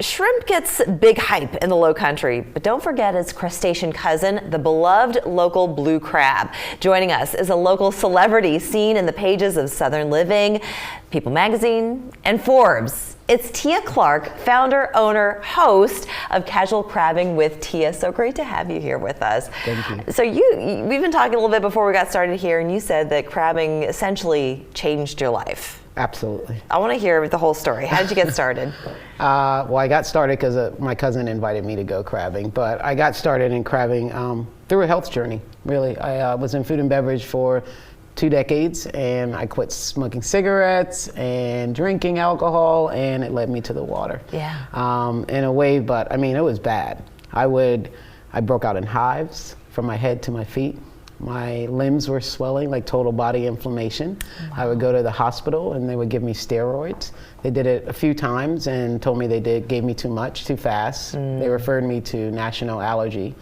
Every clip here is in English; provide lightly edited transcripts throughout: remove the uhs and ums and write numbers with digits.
Shrimp gets big hype in the Lowcountry, but don't forget its crustacean cousin, the beloved local blue crab. Joining us is a local celebrity seen in the pages of Southern Living, People Magazine, and Forbes. It's Tia Clark, founder, owner, host of Casual Crabbing with Tia. So great to have you here with us. Thank you. So we've been talking a little bit before we got started here, and you said that crabbing essentially changed your life. Absolutely. I want to hear the whole story. How did you get started? Well, I got started because my cousin invited me to go crabbing, but I got started in crabbing through a health journey, really. I was in food and beverage for 2 decades, and I quit smoking cigarettes and drinking alcohol, and it led me to the water. Yeah. In a way, but I mean, it was bad. I broke out in hives from my head to my feet. My limbs were swelling, like total body inflammation. Wow. I would go to the hospital and they would give me steroids. They did it a few times and told me gave me too much, too fast. They referred me to National Allergy.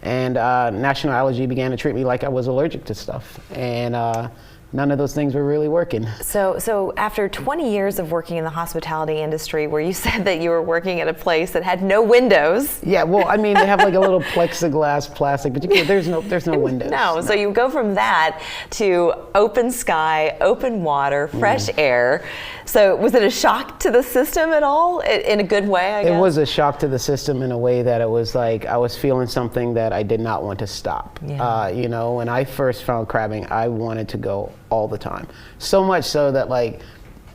And National Allergy began to treat me like I was allergic to stuff. And none of those things were really working. So after 20 years of working in the hospitality industry, where you said that you were working at a place that had no windows. Yeah, well, I mean, they have like a little plexiglass plastic, but there's no windows. No, so you go from that to open sky, open water, fresh air. So was it a shock to the system at all, in a good way, I guess? It was a shock to the system in a way that it was like I was feeling something that I did not want to stop. Yeah. You know, when I first found crabbing, I wanted to go all the time. So much so that like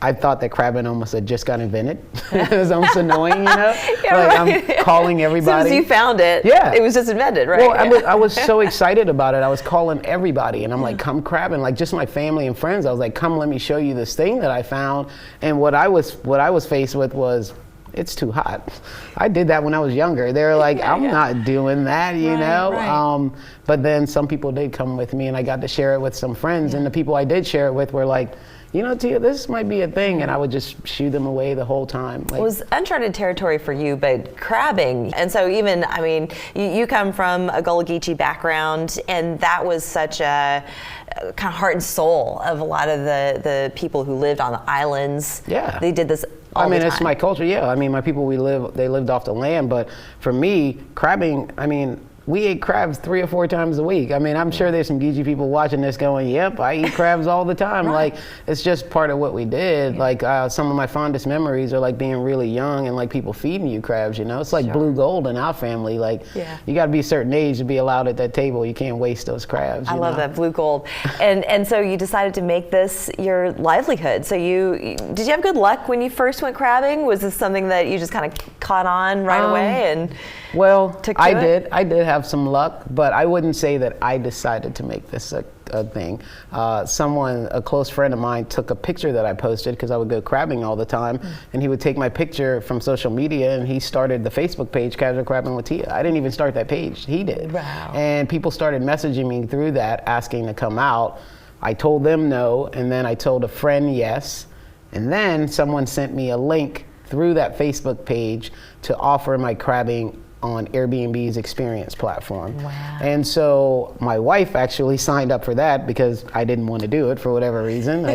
I thought that crabbing almost had just got invented. It was almost annoying, you know? Yeah, like right. I'm calling everybody. As soon as you found it, yeah, it was just invented, right? Well, I was so excited about it. I was calling everybody and I'm like, come crabbing, like just my family and friends. I was like, come let me show you this thing that I found. And what I was faced with was, it's too hot. I did that when I was younger. They were like, I'm not doing that, you know? Right. But then some people did come with me and I got to share it with some friends, and the people I did share it with were like, you know, Tia, this might be a thing, and I would just shoo them away the whole time. Like, it was uncharted territory for you, but crabbing, and so even, I mean, you come from a Gullah Geechee background, and that was such a kind of heart and soul of a lot of the people who lived on the islands. Yeah. They did this all the time. It's my culture, yeah. I mean, my people, they lived off the land, but for me, crabbing, I mean, we ate crabs 3 or 4 times a week. I mean, I'm sure there's some Geechee people watching this going, yep, I eat crabs all the time. Like, it's just part of what we did. Like, some of my fondest memories are like being really young and like people feeding you crabs, you know? It's like blue gold in our family. Like, you gotta be a certain age to be allowed at that table. You can't waste those crabs. I love that, blue gold. And so you decided to make this your livelihood. So did you have good luck when you first went crabbing? Was this something that you just kind of caught on right away and took to it? I did have some luck, but I wouldn't say that I decided to make this a thing. A close friend of mine took a picture that I posted because I would go crabbing all the time, and he would take my picture from social media, and he started the Facebook page, Casual Crabbing with Tia. I didn't even start that page, he did. Wow. And people started messaging me through that, asking to come out. I told them no, and then I told a friend yes, and then someone sent me a link through that Facebook page to offer my crabbing on Airbnb's experience platform. Wow. And so my wife actually signed up for that because I didn't want to do it for whatever reason. I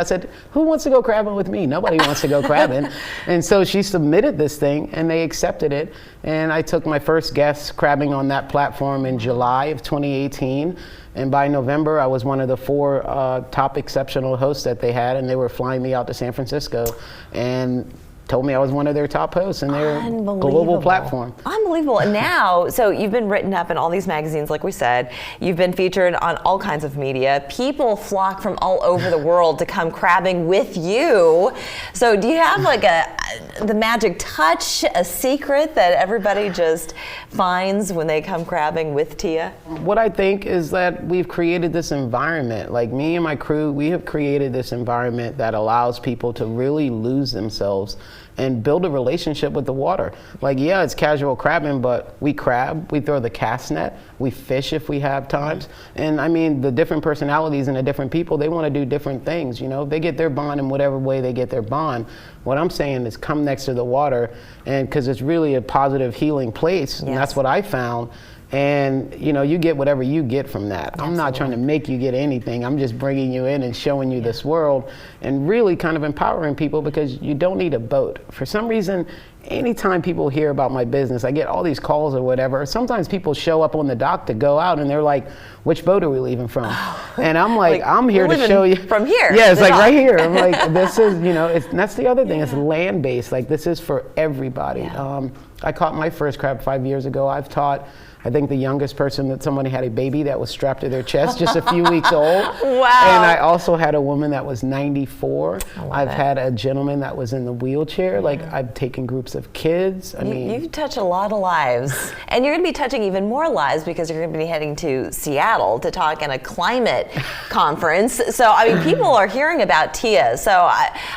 said, who wants to go crabbing with me? Nobody wants to go crabbing. And so she submitted this thing and they accepted it. And I took my first guest crabbing on that platform in July of 2018. And by November, I was one of the 4 top exceptional hosts that they had, and they were flying me out to San Francisco and told me I was one of their top hosts in their global platform. Unbelievable. And now, so you've been written up in all these magazines, like we said. You've been featured on all kinds of media. People flock from all over the world to come crabbing with you. So do you have like the magic touch, a secret that everybody just finds when they come crabbing with Tia? What I think is that we've created this environment. Like me and my crew, we have created this environment that allows people to really lose themselves and build a relationship with the water. Like, yeah, it's casual crabbing, but we crab, we throw the cast net, we fish if we have times. And I mean, the different personalities and the different people, they want to do different things, you know? They get their bond in whatever way they get their bond. What I'm saying is come next to the water, and because it's really a positive healing place, and that's what I found. And you get whatever you get from that. Absolutely. I'm not trying to make you get anything. I'm just bringing you in and showing you this world and really kind of empowering people, because you don't need a boat. For some reason, anytime people hear about my business, I get all these calls or whatever. Sometimes people show up on the dock to go out and they're like, which boat are we leaving from? And I'm like, I'm here to show you. From here. Yeah, it's like dock. Right here. I'm like, this is, that's the other thing. It's land-based. Like, this is for everybody. Yeah. I caught my first crab 5 years ago. I've taught, I think, the youngest person that somebody had a baby that was strapped to their chest, just a few weeks old. Wow. And I also had a woman that was 94. I've it. had a gentleman that was in the wheelchair. Like, I've taken groups of kids. I mean, you touch a lot of lives. And you're going to be touching even more lives, because you're going to be heading to Seattle to talk in a climate conference. So, I mean, people are hearing about Tia. So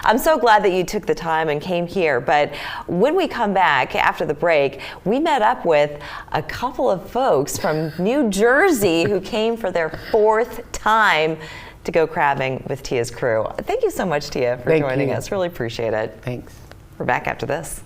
I'm so glad that you took the time and came here. But when we come back after the break, we met up with a couple of folks from New Jersey who came for their 4th time to go crabbing with Tia's crew. Thank you so much, Tia, for joining us. Really appreciate it. Thanks. We're back after this.